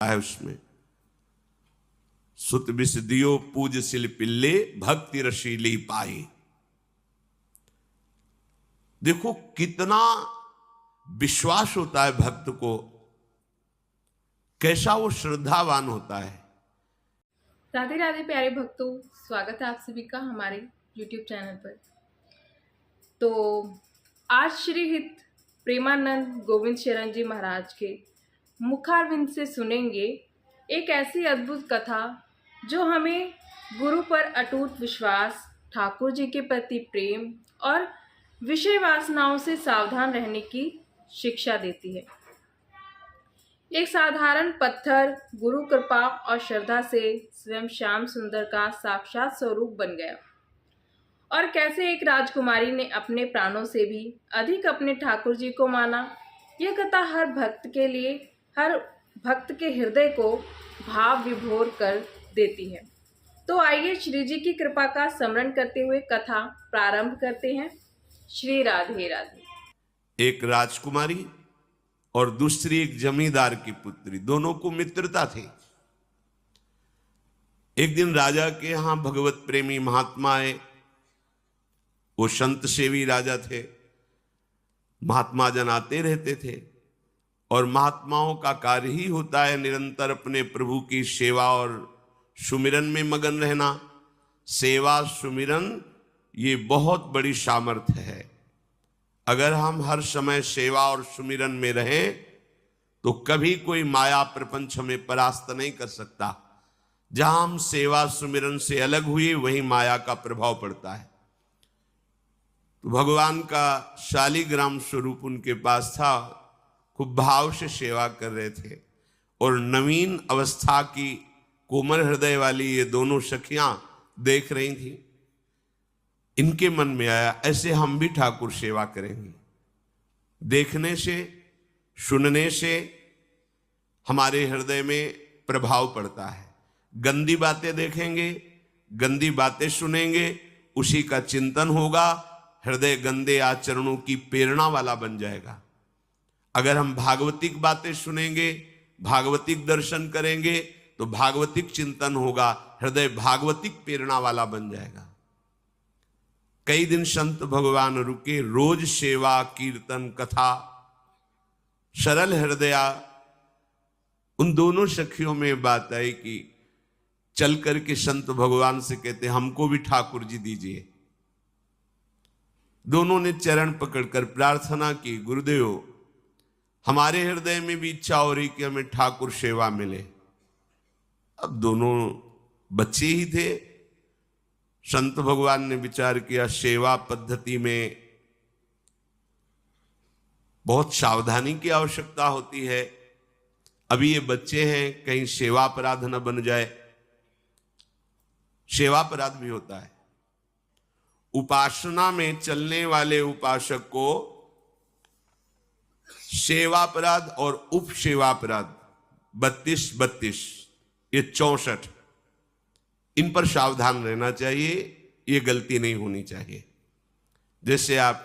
है उसमें सुत बिस दियो पूज सिल पिल्ले भक्ति रशीली पाई। देखो कितना विश्वास होता है भक्त को, कैसा वो श्रद्धावान होता है। राधे राधे प्यारे भक्तों, स्वागत है आप सभी का हमारे YouTube चैनल पर। तो आज श्री हित प्रेमानंद गोविंद शरण जी महाराज के मुखारविंद से सुनेंगे एक ऐसी अद्भुत कथा जो हमें गुरु पर अटूट विश्वास, ठाकुर जी के प्रति प्रेम और विषय वासनाओं से सावधान रहने की शिक्षा देती है। एक साधारण पत्थर गुरु कृपा और श्रद्धा से स्वयं श्याम सुंदर का साक्षात स्वरूप बन गया, और कैसे एक राजकुमारी ने अपने प्राणों से भी अधिक अपने ठाकुर जी को माना। यह कथा हर भक्त के लिए, हर भक्त के हृदय को भाव विभोर कर देती है। तो आइए श्री जी की कृपा का स्मरण करते हुए कथा प्रारंभ करते हैं। श्री राधे राधे। एक राजकुमारी और दूसरी एक जमींदार की पुत्री, दोनों को मित्रता थी। एक दिन राजा के यहां भगवत प्रेमी महात्मा आए। वो संत सेवी राजा थे। महात्मा जन आते रहते थे और महात्माओं का कार्य ही होता है निरंतर अपने प्रभु की सेवा और सुमिरन में मगन रहना। सेवा सुमिरन ये बहुत बड़ी सामर्थ्य है। अगर हम हर समय सेवा और सुमिरन में रहें तो कभी कोई माया प्रपंच हमें परास्त नहीं कर सकता। जहां हम सेवा सुमिरन से अलग हुए वहीं माया का प्रभाव पड़ता है। तो भगवान का शालिग्राम स्वरूप उनके पास था। खूब भाव से सेवा कर रहे थे और नवीन अवस्था की कोमल हृदय वाली ये दोनों सखियां देख रही थी। इनके मन में आया ऐसे हम भी ठाकुर सेवा करेंगे। देखने से, सुनने से हमारे हृदय में प्रभाव पड़ता है। गंदी बातें देखेंगे, गंदी बातें सुनेंगे, उसी का चिंतन होगा, हृदय गंदे आचरणों की प्रेरणा वाला बन जाएगा। अगर हम भागवतिक बातें सुनेंगे, भागवतिक दर्शन करेंगे तो भागवतिक चिंतन होगा, हृदय भागवतिक प्रेरणा वाला बन जाएगा। कई दिन संत भगवान रुके, रोज सेवा कीर्तन कथा, सरल हृदया। उन दोनों सखियों में बात आई कि चल करके संत भगवान से कहते हमको भी ठाकुर जी दीजिए। दोनों ने चरण पकड़कर प्रार्थना की, गुरुदेव हमारे हृदय में भी इच्छा हो रही कि हमें ठाकुर सेवा मिले। अब दोनों बच्चे ही थे। संत भगवान ने विचार किया सेवा पद्धति में बहुत सावधानी की आवश्यकता होती है। अभी ये बच्चे हैं, कहीं सेवा अपराध न बन जाए। सेवा अपराध भी होता है। उपासना में चलने वाले उपासक को सेवा अपराध और उप सेवा अपराध 32 ये 64, इन पर सावधान रहना चाहिए। ये गलती नहीं होनी चाहिए। जैसे आप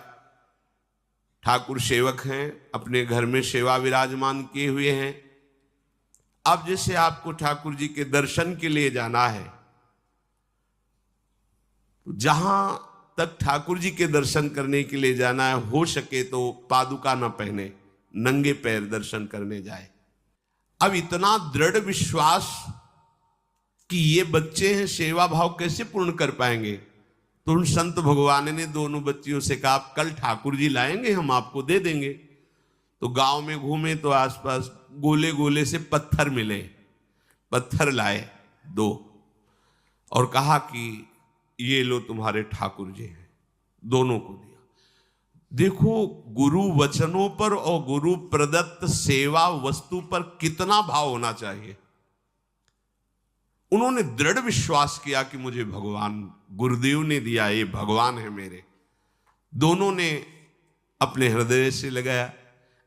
ठाकुर सेवक हैं, अपने घर में सेवा विराजमान किए हुए हैं। अब जैसे आपको ठाकुर जी के दर्शन के लिए जाना है, तो जहां तक ठाकुर जी के दर्शन करने के लिए जाना है, हो सके तो पादुका न पहने, नंगे पैर दर्शन करने जाए। अब इतना दृढ़ विश्वास कि ये बच्चे हैं, सेवा भाव कैसे पूर्ण कर पाएंगे? तो उन संत भगवान ने दोनों बच्चियों से कहा आप कल ठाकुर जी लाएंगे, हम आपको दे देंगे। तो गांव में घूमे तो आसपास गोले गोले से पत्थर मिले। पत्थर लाए 2 और कहा कि ये लो तुम्हारे ठाकुर जी हैं। दोनों को दिया। देखो गुरु वचनों पर और गुरु प्रदत्त सेवा वस्तु पर कितना भाव होना चाहिए। उन्होंने दृढ़ विश्वास किया कि मुझे भगवान गुरुदेव ने दिया, ये भगवान है मेरे। दोनों ने अपने हृदय से लगाया।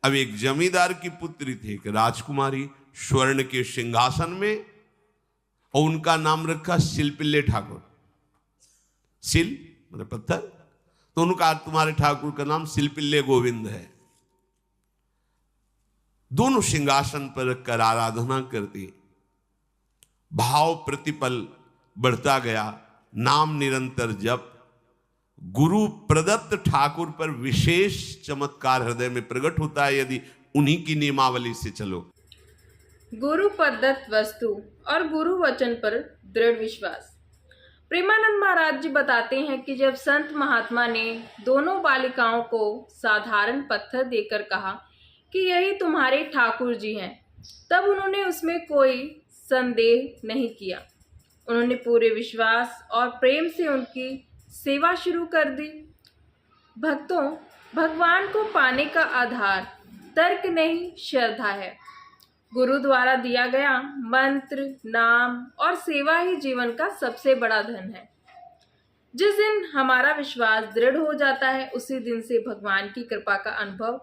अब एक जमींदार की पुत्री थी, एक राजकुमारी, स्वर्ण के सिंहासन में, और उनका नाम रखा सिलपिल्ले ठाकुर। सिल मतलब पत्थर, तो उनका तुम्हारे ठाकुर का नाम सिलपिल्ले गोविंद है। दोनों सिंहासन पर रखकर आराधना करती। भाव प्रतिपल बढ़ता गया, नाम निरंतर जप। गुरु प्रदत्त ठाकुर पर विशेष चमत्कार हृदय में प्रकट होता है यदि उन्हीं की नियमावली से चलो। गुरु प्रदत्त वस्तु और गुरु वचन पर दृढ़ विश्वास। प्रेमानंद महाराज जी बताते हैं कि जब संत महात्मा ने दोनों बालिकाओं को साधारण पत्थर देकर कहा कि यही तुम्हारे ठाकुर जी हैं, तब उन्होंने उसमें कोई संदेह नहीं किया। उन्होंने पूरे विश्वास और प्रेम से उनकी सेवा शुरू कर दी। भक्तों, भगवान को पाने का आधार तर्क नहीं, श्रद्धा है। गुरु द्वारा दिया गया मंत्र, नाम और सेवा ही जीवन का सबसे बड़ा धन है। जिस दिन हमारा विश्वास दृढ़ हो जाता है, उसी दिन से भगवान की कृपा का अनुभव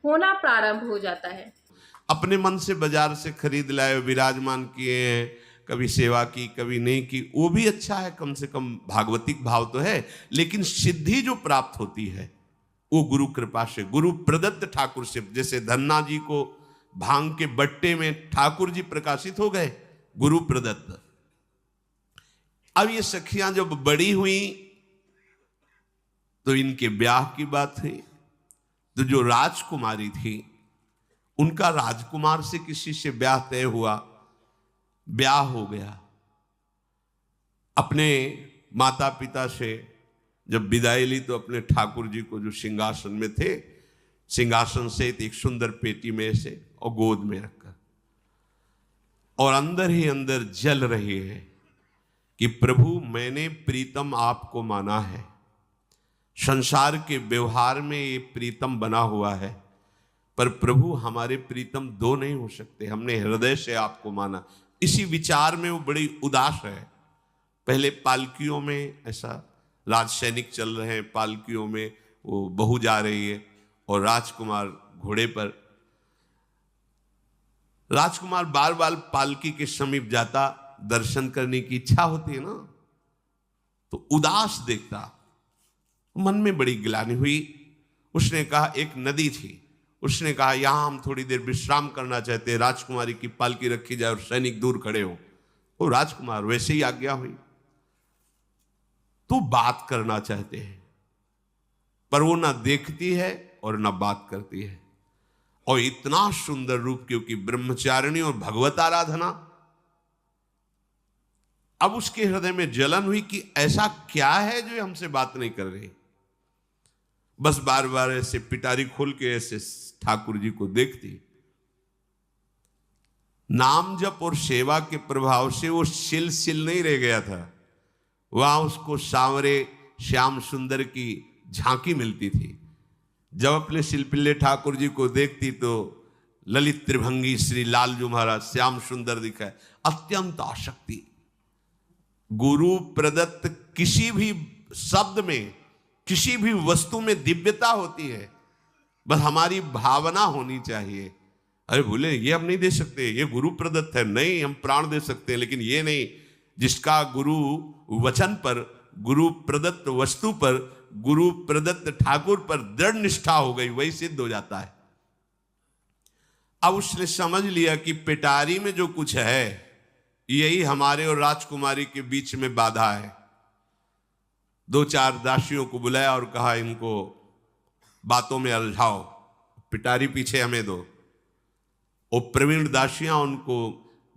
होना प्रारंभ हो जाता है। अपने मन से बाजार से खरीद लाए, विराजमान किए हैं, कभी सेवा की कभी नहीं की, वो भी अच्छा है, कम से कम भागवतिक भाव तो है। लेकिन सिद्धि जो प्राप्त होती है वो गुरु कृपा से, गुरु प्रदत्त ठाकुर से। जैसे धन्ना जी को भांग के बट्टे में ठाकुर जी प्रकाशित हो गए, गुरु प्रदत्त। अब ये सखियां जब बड़ी हुई तो इनके ब्याह की बात हुई। तो जो राजकुमारी थी उनका राजकुमार से किसी से ब्याह तय हुआ, ब्याह हो गया। अपने माता पिता से जब विदाई ली तो अपने ठाकुर जी को जो सिंहासन में थे, सिंहासन से एक सुंदर पेटी में से और गोद में रखकर, और अंदर ही अंदर जल रही है कि प्रभु मैंने प्रीतम आपको माना है, संसार के व्यवहार में ये प्रीतम बना हुआ है, पर प्रभु हमारे प्रीतम दो नहीं हो सकते, हमने हृदय से आपको माना। इसी विचार में वो बड़ी उदास है। पहले पालकियों में ऐसा राज सैनिक चल रहे हैं, पालकियों में वो बहू जा रही है और राजकुमार घोड़े पर। राजकुमार बार बार पालकी के समीप जाता, दर्शन करने की इच्छा होती है ना, तो उदास देखता, मन में बड़ी गिलानी हुई। उसने कहा, एक नदी थी, उसने कहा यहां हम थोड़ी देर विश्राम करना चाहते हैं, राजकुमारी की पालकी रखी जाए और सैनिक दूर खड़े हो। वो राजकुमार वैसे ही आज्ञा हुई। तो बात करना चाहते हैं पर वो ना देखती है और ना बात करती है। और इतना सुंदर रूप, क्योंकि ब्रह्मचारिणी और भगवत आराधना। अब उसके हृदय में जलन हुई कि ऐसा क्या है जो हमसे बात नहीं कर रही। बस बार बार ऐसे पिटारी खोल के ऐसे ठाकुर जी को देखती। नाम जप और सेवा के प्रभाव से वो सिल नहीं रह गया था, वहां उसको सांवरे श्याम सुंदर की झांकी मिलती थी। जब अपने शिल्पिल्ले ठाकुर जी को देखती तो ललित त्रिभंगी श्री लालजू महाराज श्याम सुंदर दिखाए, अत्यंत आसक्ति। गुरु प्रदत्त किसी भी शब्द में, किसी भी वस्तु में दिव्यता होती है, बस हमारी भावना होनी चाहिए। अरे बोले ये हम नहीं दे सकते, ये गुरु प्रदत्त है, नहीं हम प्राण दे सकते हैं, लेकिन ये नहीं। जिसका गुरु वचन पर, गुरु प्रदत्त वस्तु पर, गुरु प्रदत्त ठाकुर पर दृढ़ निष्ठा हो गई, वही सिद्ध हो जाता है। अब उसने समझ लिया कि पिटारी में जो कुछ है यही हमारे और राजकुमारी के बीच में बाधा है। दो चार दासियों को बुलाया और कहा इनको बातों में उलझाओ, पिटारी पीछे हमें दो। और प्रवीण दासियां उनको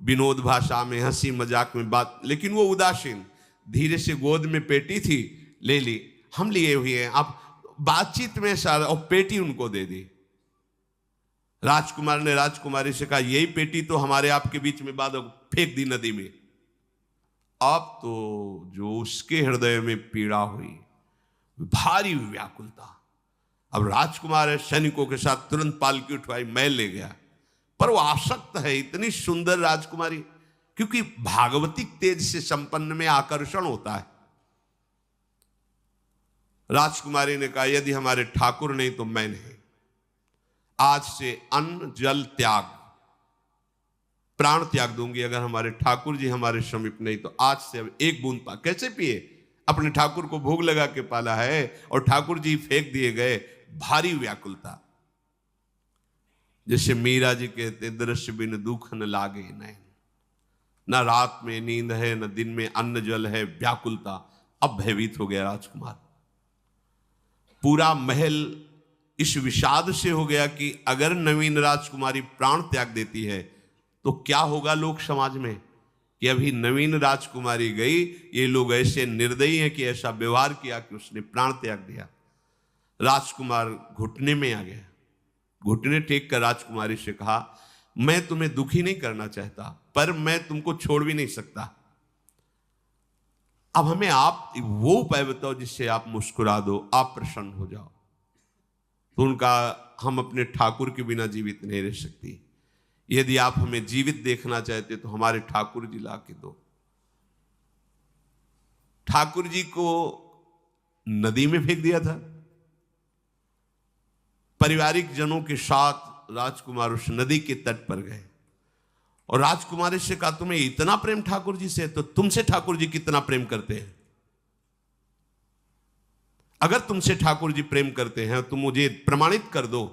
विनोद भाषा में, हंसी मजाक में बात, लेकिन वो उदासीन। धीरे से गोद में पेटी थी, ले ली, हम लिए हुए हैं, आप बातचीत में सारा, और पेटी उनको दे दी। राजकुमार ने राजकुमारी से कहा यही पेटी तो हमारे आपके बीच में बात, फेंक दी नदी में। अब तो जो उसके हृदय में पीड़ा हुई, भारी व्याकुलता। अब राजकुमार है, सैनिकों के साथ तुरंत पालकी उठवाई, महल ले गया। पर वो आसक्त है, इतनी सुंदर राजकुमारी, क्योंकि भागवतिक तेज से संपन्न में आकर्षण होता है। राजकुमारी ने कहा यदि हमारे ठाकुर नहीं तो मैं नहीं। आज से अन्न जल त्याग, प्राण त्याग दूंगी अगर हमारे ठाकुर जी हमारे समीप नहीं तो। आज से अब एक बूंद पा, कैसे पिए? अपने ठाकुर को भोग लगा के पाला है और ठाकुर जी फेंक दिए गए। भारी व्याकुलता। जैसे मीरा जी कहते, दृश्य बिन दुख न लागे नैन, न रात में नींद है न दिन में अन्न जल है, व्याकुलता। अब भयभीत हो गया राजकुमार। पूरा महल इस विषाद से हो गया कि अगर नवीन राजकुमारी प्राण त्याग देती है तो क्या होगा लोक समाज में, कि अभी नवीन राजकुमारी गई, ये लोग ऐसे निर्दयी हैं कि ऐसा व्यवहार किया कि उसने प्राण त्याग दिया। राजकुमार घुटने में आ गया, घुटने टेक कर राजकुमारी से कहा, मैं तुम्हें दुखी नहीं करना चाहता, पर मैं तुमको छोड़ भी नहीं सकता। अब हमें आप वो उपाय बताओ जिससे आप मुस्कुरा दो, आप प्रसन्न हो जाओ। तो उनका, हम अपने ठाकुर के बिना जीवित नहीं रह सकती। यदि आप हमें जीवित देखना चाहते तो हमारे ठाकुर जी ला के दो। ठाकुर जी को नदी में फेंक दिया था। पारिवारिक जनों के साथ राजकुमार उस नदी के तट पर गए और राजकुमारी से कहा, तुम्हें इतना प्रेम ठाकुर जी से, तो तुमसे ठाकुर जी कितना प्रेम करते हैं? अगर तुमसे ठाकुर जी प्रेम करते हैं तो मुझे प्रमाणित कर दो,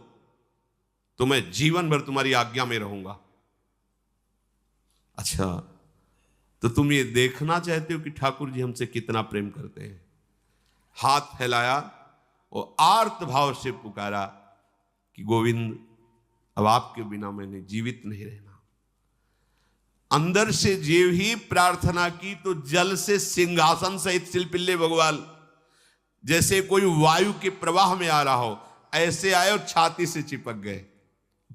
तो मैं जीवन भर तुम्हारी आज्ञा में रहूंगा। अच्छा, तो तुम ये देखना चाहते हो कि ठाकुर जी हमसे कितना प्रेम करते हैं? हाथ फैलाया और आर्त भाव से पुकारा कि गोविंद, अब आपके बिना मैंने जीवित नहीं रहना। अंदर से जेव ही प्रार्थना की तो जल से सिंहासन सहित शिल्पिल्ले भगवान जैसे कोई वायु के प्रवाह में आ रहा हो, ऐसे आए और छाती से चिपक गए।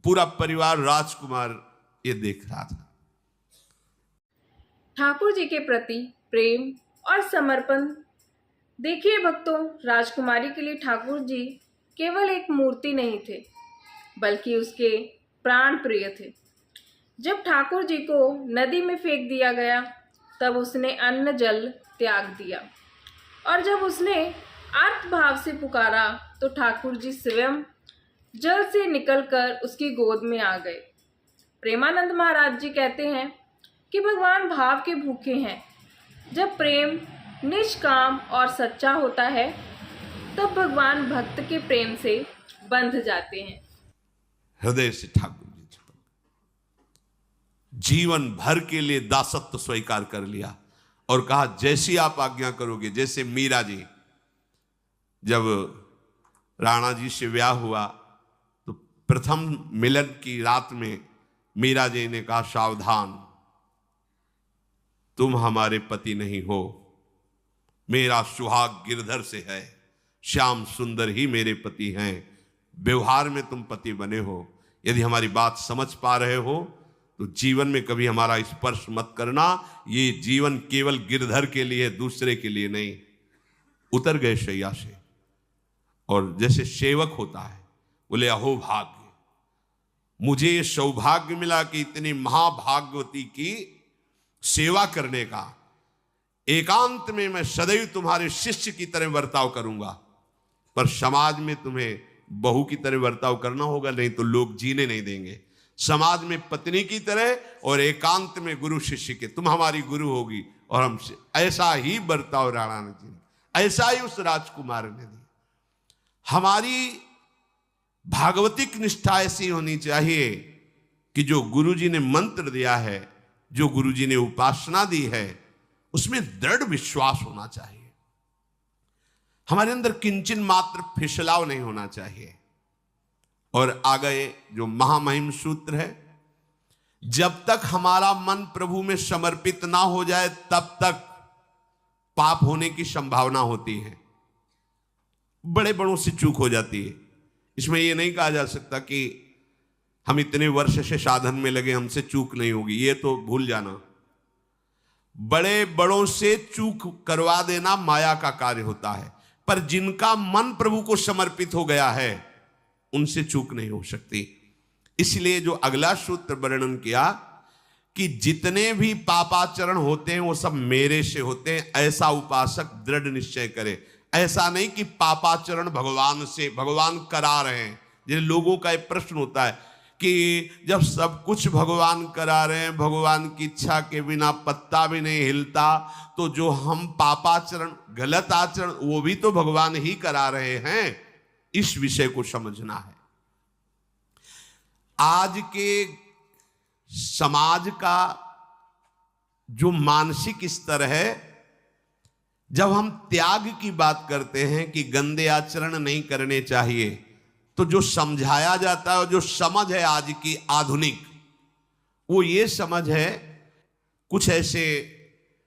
पूरा परिवार, राजकुमार ये देख रहा था। ठाकुर जी के प्रति प्रेम और समर्पण देखिए भक्तों, राजकुमारी के लिए ठाकुर जी केवल एक मूर्ति नहीं थे, बल्कि उसके प्राण प्रिय थे। जब ठाकुर जी को नदी में फेंक दिया गया, तब उसने अन्न जल त्याग दिया, और जब उसने आर्त भाव से पुकारा तो ठाकुर जी स्वयं जल से निकलकर उसकी गोद में आ गए। प्रेमानंद महाराज जी कहते हैं कि भगवान भाव के भूखे हैं। जब प्रेम निष्काम और सच्चा होता है, तब भगवान भक्त के प्रेम से बंध जाते हैं। हृदय से ठाकुर जी चिपक, जीवन भर के लिए दासत्व स्वीकार कर लिया और कहा, जैसी आप आज्ञा करोगे। जैसे मीरा जी, जब राणा जी से ब्याह हुआ तो प्रथम मिलन की रात में मीरा जी ने कहा, सावधान, तुम हमारे पति नहीं हो, मेरा सुहाग गिरधर से है, श्याम सुंदर ही मेरे पति हैं। व्यवहार में तुम पति बने हो, यदि हमारी बात समझ पा रहे हो तो जीवन में कभी हमारा स्पर्श मत करना। ये जीवन केवल गिरधर के लिए, दूसरे के लिए नहीं। उतर गए शैया से और जैसे सेवक होता है, बोले, अहो भाग्य, मुझे ये सौभाग्य मिला कि इतनी महाभाग्यवती की सेवा करने का। एकांत में मैं सदैव तुम्हारे शिष्य की तरह बर्ताव करूंगा, पर समाज में तुम्हें बहू की तरह बर्ताव करना होगा, नहीं तो लोग जीने नहीं देंगे। समाज में पत्नी की तरह और एकांत में गुरु शिष्य के, तुम हमारी गुरु होगी और हमसे। ऐसा ही बर्ताव राणा जी ने, ऐसा ही उस राजकुमार ने दिया। हमारी भागवतिक निष्ठा ऐसी होनी चाहिए कि जो गुरु जी ने मंत्र दिया है, जो गुरु जी ने उपासना दी है, उसमें दृढ़ विश्वास होना चाहिए। हमारे अंदर किंचन मात्र फिसलाव नहीं होना चाहिए। और आगे जो महामहिम सूत्र है, जब तक हमारा मन प्रभु में समर्पित ना हो जाए तब तक पाप होने की संभावना होती है। बड़े बड़ों से चूक हो जाती है। इसमें यह नहीं कहा जा सकता कि हम इतने वर्ष से साधन में लगे, हमसे चूक नहीं होगी, ये तो भूल जाना। बड़े बड़ों से चूक करवा देना माया का कार्य होता है, पर जिनका मन प्रभु को समर्पित हो गया है उनसे चूक नहीं हो सकती। इसलिए जो अगला सूत्र वर्णन किया कि जितने भी पापाचरण होते हैं वो सब मेरे से होते हैं, ऐसा उपासक दृढ़ निश्चय करे। ऐसा नहीं कि पापाचरण भगवान से, भगवान करा रहे हैं। जिन लोगों का एक प्रश्न होता है कि जब सब कुछ भगवान करा रहे हैं, भगवान की इच्छा के बिना पत्ता भी नहीं हिलता, तो जो हम पापाचरण, गलत आचरण, वो भी तो भगवान ही करा रहे हैं। इस विषय को समझना है। आज के समाज का जो मानसिक स्तर है, जब हम त्याग की बात करते हैं कि गंदे आचरण नहीं करने चाहिए, तो जो समझाया जाता है, जो समझ है आज की आधुनिक, वो ये समझ है, कुछ ऐसे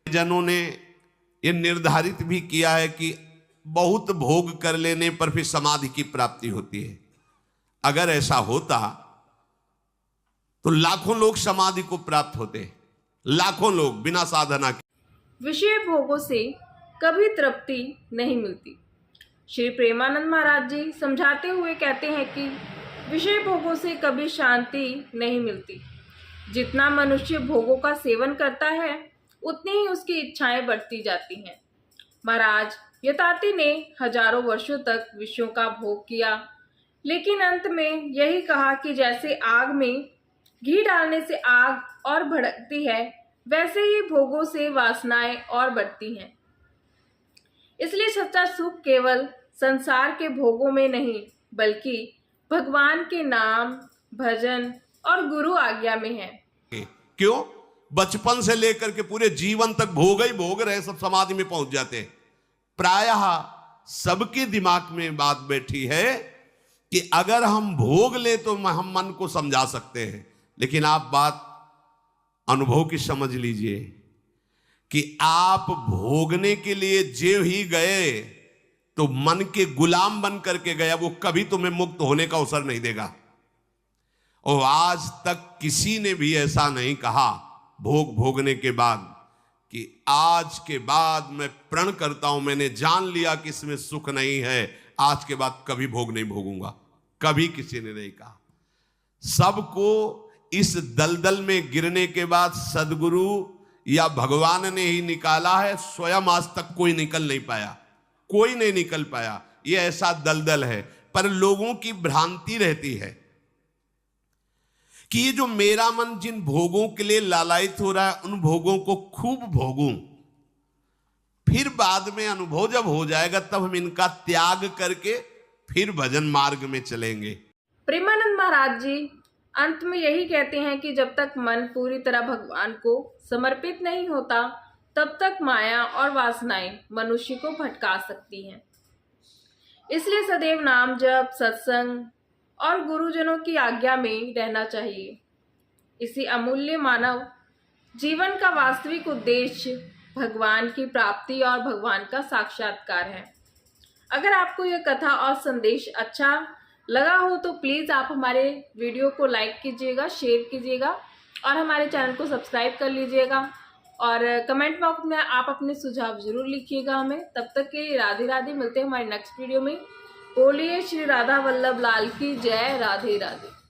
जनों ने ये निर्धारित भी किया है कि बहुत भोग कर लेने पर फिर समाधि की प्राप्ति होती है। अगर ऐसा होता तो लाखों लोग समाधि को प्राप्त होते, लाखों लोग बिना साधना के। विषय भोगों से कभी तृप्ति नहीं मिलती। श्री प्रेमानंद महाराज जी समझाते हुए कहते हैं कि विषय भोगों से कभी शांति नहीं मिलती। जितना मनुष्य भोगों का सेवन करता है, उतनी ही उसकी इच्छाएं बढ़ती जाती हैं। महाराज यताति ने हजारों वर्षों तक विषयों का भोग किया, लेकिन अंत में यही कहा कि जैसे आग में घी डालने से आग और भड़कती है, वैसे ही भोगों से वासनाएं और बढ़ती हैं। इसलिए सच्चा सुख केवल संसार के भोगों में नहीं, बल्कि भगवान के नाम, भजन और गुरु आज्ञा में है। क्यों? बचपन से लेकर के पूरे जीवन तक भोग ही भोग रहे, सब समाधि में पहुंच जाते हैं। प्रायः सबके दिमाग में बात बैठी है कि अगर हम भोग ले तो हम मन को समझा सकते हैं, लेकिन आप बात अनुभव की समझ लीजिए कि आप भोगने के लिए जो ही गए तो मन के गुलाम बन करके गया, वो कभी तुम्हें मुक्त होने का अवसर नहीं देगा। और आज तक किसी ने भी ऐसा नहीं कहा भोग भोगने के बाद कि आज के बाद मैं प्रण करता हूं, मैंने जान लिया कि इसमें सुख नहीं है, आज के बाद कभी भोग नहीं भोगूंगा। कभी किसी ने नहीं कहा। सबको इस दलदल में गिरने के बाद सदगुरु या भगवान ने ही निकाला है। स्वयं आज तक कोई निकल नहीं पाया, कोई नहीं निकल पाया। ये ऐसा दलदल है। पर लोगों की भ्रांति रहती है कि ये जो मेरा मन जिन भोगों के लिए लालायित हो रहा है, उन भोगों को खूब भोगूं, फिर बाद में अनुभव जब हो जाएगा तब हम इनका त्याग करके फिर भजन मार्ग में चलेंगे। प्रेमानंद महाराज जी अंत में यही कहते हैं कि जब तक मन पूरी तरह भगवान को समर्पित नहीं होता, तब तक माया और वासनाएं मनुष्य को भटका सकती हैं। इसलिए सदैव नाम जप, सत्संग और गुरुजनों की आज्ञा में रहना चाहिए। इसी अमूल्य मानव जीवन का वास्तविक उद्देश्य भगवान की प्राप्ति और भगवान का साक्षात्कार है। अगर आपको यह कथा और संदेश अच्छा लगा हो तो प्लीज़ आप हमारे वीडियो को लाइक कीजिएगा, शेयर कीजिएगा और हमारे चैनल को सब्सक्राइब कर लीजिएगा। और कमेंट बॉक्स में आप अपने सुझाव जरूर लिखिएगा हमें। तब तक के लिए राधे राधे। मिलते हैं हमारे नेक्स्ट वीडियो में। बोलिए श्री राधा वल्लभ लाल की जय। राधे राधे।